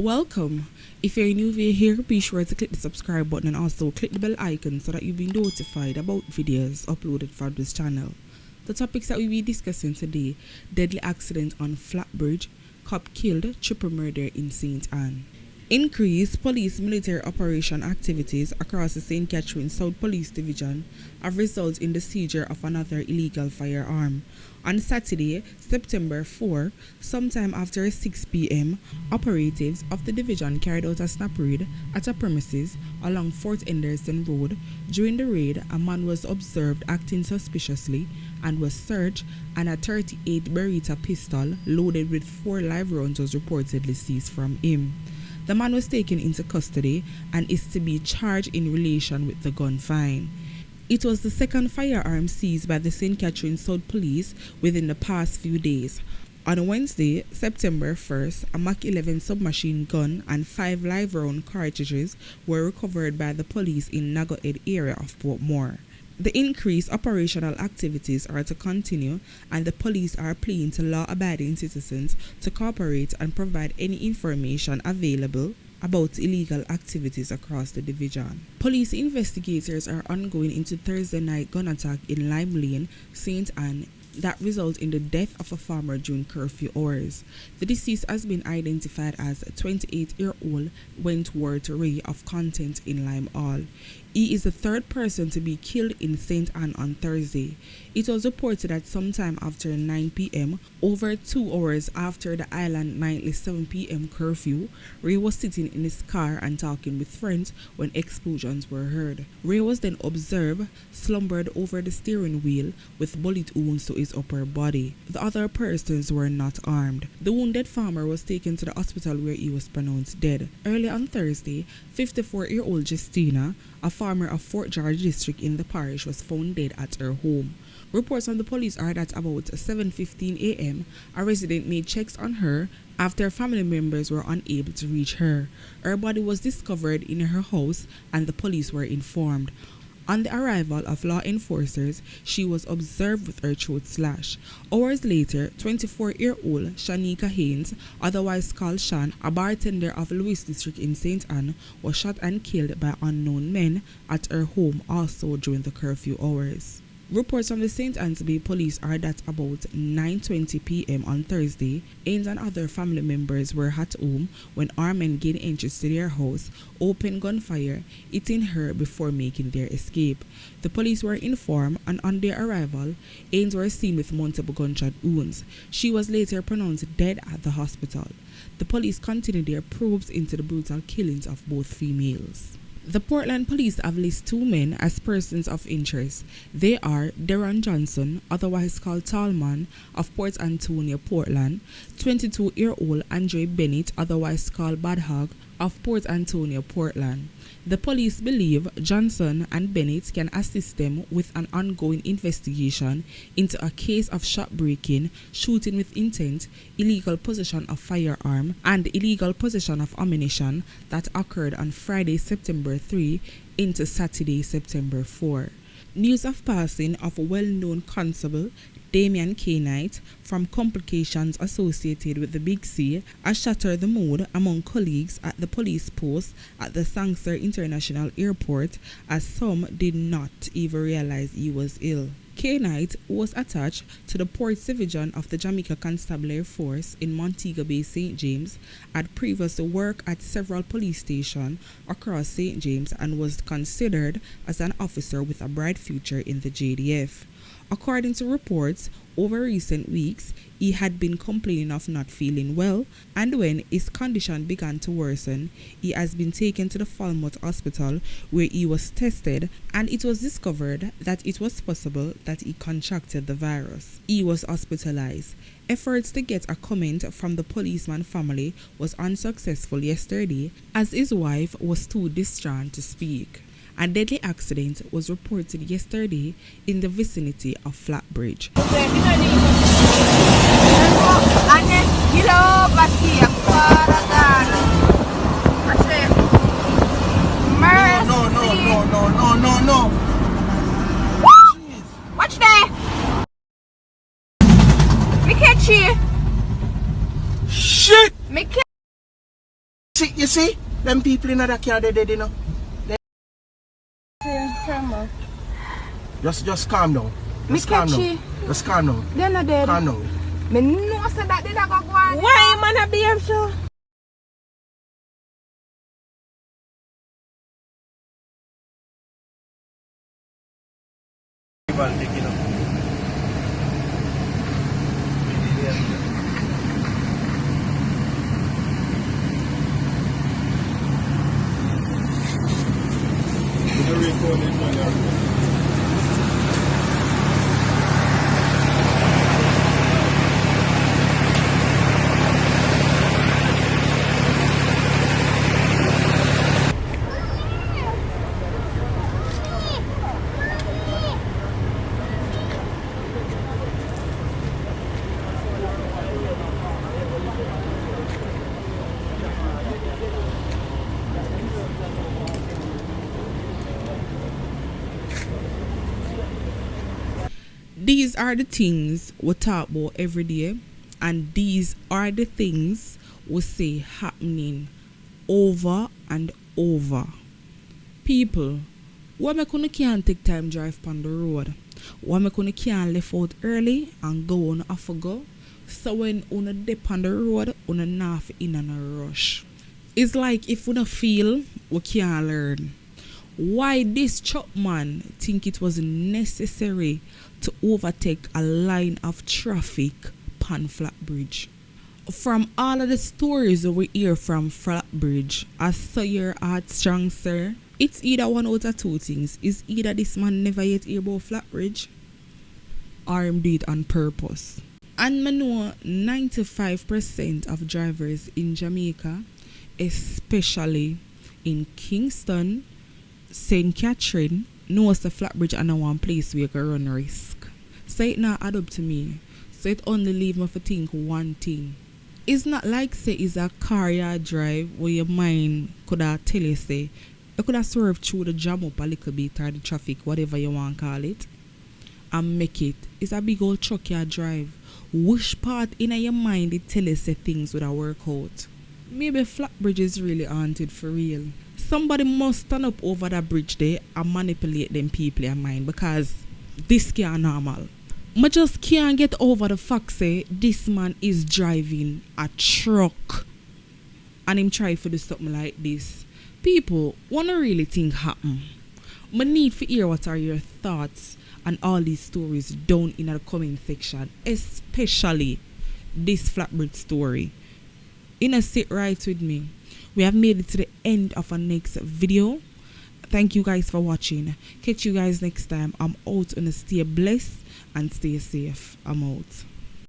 Welcome. If you're new via here, be sure to click the subscribe button and also click the bell icon so that you'll be notified about videos uploaded from this channel. The topics that we'll be discussing today: deadly accident on flat bridge, cop killed, triple murder in St. Ann. Increased police military operation activities across the St. Catherine South Police Division have resulted in the seizure of another illegal firearm. On Saturday, September 4, sometime after 6 p.m., operatives of the division carried out a snap raid at a premises along Fort Henderson Road. During the raid, a man was observed acting suspiciously and was searched, and a 38 Beretta pistol loaded with 4 live rounds was reportedly seized from him. The man was taken into custody and is to be charged in relation with the gun find. It was the second firearm seized by the St. Catherine South Police within the past few days. On Wednesday, September 1st, a Mach 11 submachine gun and 5 live round cartridges were recovered by the police in nted area of Portmore. The increased operational activities are to continue, and the police are pleading to law-abiding citizens to cooperate and provide any information available about illegal activities across the division. Police investigators are ongoing into Thursday night gun attack in Lime Lane, St. Ann, that resulted in the death of a farmer during curfew hours. The deceased has been identified as 28-year-old Wentworth Ray of Content in Lime Hall. He is the third person to be killed in St. Ann on Thursday. It was reported that sometime after 9 p.m., over 2 hours after the island nightly 7 p.m. curfew, Ray was sitting in his car and talking with friends when explosions were heard. Ray was then observed slumbered over the steering wheel with bullet wounds to his upper body. The other persons were not armed. The wounded farmer was taken to the hospital where he was pronounced dead. Early on Thursday, 54-year-old Justina, a farmer of Fort George district in the parish, was found dead at her home. Reports from the police are that about 7:15 a.m., a resident made checks on her after family members were unable to reach her. Her body was discovered in her house and the police were informed. On the arrival of law enforcers, she was observed with her throat slashed. Hours later, 24-year-old Shanika Haynes, otherwise called Shan, a bartender of Lewis District in St. Ann, was shot and killed by unknown men at her home also during the curfew hours. Reports from the St. Anne's Bay police are that about 9:20 p.m. on Thursday, Haynes and other family members were at home when armed men gained entrance to their house, opened gunfire, hitting her before making their escape. The police were informed, and on their arrival, Haynes was seen with multiple gunshot wounds. She was later pronounced dead at the hospital. The police continued their probes into the brutal killings of both females. The Portland police have listed 2 men as persons of interest. They are Deron Johnson, otherwise called Tallman, of Port Antonio, Portland, 22-year-old Andre Bennett, otherwise called Bad Hog, of Port Antonio, Portland. The police believe Johnson and Bennett can assist them with an ongoing investigation into a case of shop-breaking, shooting with intent, illegal possession of firearm, and illegal possession of ammunition that occurred on Friday, September 3 into Saturday, September 4. News of passing of a well-known constable, Damian KlLLED, from complications associated with the Big C has shattered the mood among colleagues at the police post at the Sangster International Airport, as some did not even realize he was ill. KlLLED was attached to the Port Division of the Jamaica Constabulary Force in Montego Bay, St. James, had previously worked at several police stations across St. James and was considered as an officer with a bright future in the JDF. According to reports, over recent weeks, he had been complaining of not feeling well, and when his condition began to worsen, he has been taken to the Falmouth Hospital where he was tested, and it was discovered that it was possible that he contracted the virus. He was hospitalized. Efforts to get a comment from the policeman family was unsuccessful yesterday, as his wife was too distraught to speak. A deadly accident was reported yesterday in the vicinity of Flatbridge. No. Watch there. Me catch you. Shit. Me catch You see? Them people in the car, they dead, you know. Camera. Just calm down. Just calm down. Just calm down. They're not dead. Calm down. Me know so that they not go on. Why man a behave so? These are the things we talk about every day, and these are the things we see happening over and over. People, why me can't take time drive on the road? Why me can't left out early and go on off a go? So when una dip on the road, una not in a rush. It's like if we don't feel, we can't learn. Why this Tallman think it was necessary to overtake a line of traffic pan Flatbridge? From all of the stories we hear from Flatbridge, I saw your heart strong, sir. It's either one out of two things. Is either this man never yet hear about Flatbridge, or him did it on purpose. And I know 95% of drivers in Jamaica, especially in Kingston, St. Catherine, knows the Flatbridge and one place where you can run risk. So it not add up to me. So it only leave me for think one thing. It's not like say it's a car you drive where your mind could have tell you say you could have swerved through the jam up a little bit or the traffic, whatever you want to call it, and make it. It's a big old truck you drive. Which part in your mind it tell you say things would have work out? Maybe Flatbridge is really haunted for real. Somebody must stand up over that bridge there and manipulate them people in mind, because this can't normal. I just can't get over the fact say this man is driving a truck and him try to do something like this. People wanna really think happen. I need to hear what are your thoughts and all these stories down in the comment section, especially this Flatbridge story. Sit right with me. We have made it to the end of our next video. Thank you guys for watching. Catch you guys next time. I'm out, and stay blessed and stay safe. I'm out.